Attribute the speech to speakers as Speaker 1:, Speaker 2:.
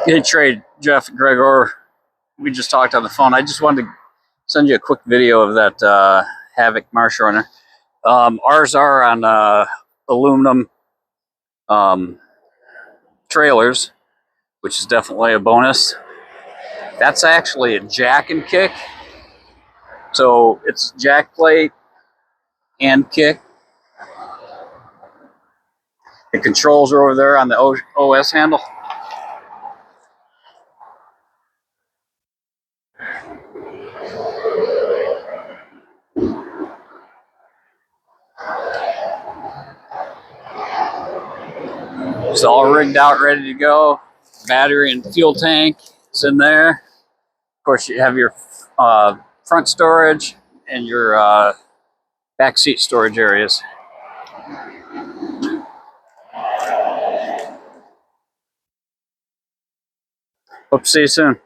Speaker 1: Hey Trey, Jeff, Gregor. We just talked on the phone. I just wanted to send you a quick video of that Havoc Marsh Runner. Ours are on aluminum um, trailers, which is definitely a bonus. That's actually a jack and kick. So it's jack plate and kick. The controls are over there on the OS handle. It's all rigged out, ready to go. Battery and fuel tank is in there. Of course, you have your front storage and your back seat storage areas. Hope to see you soon.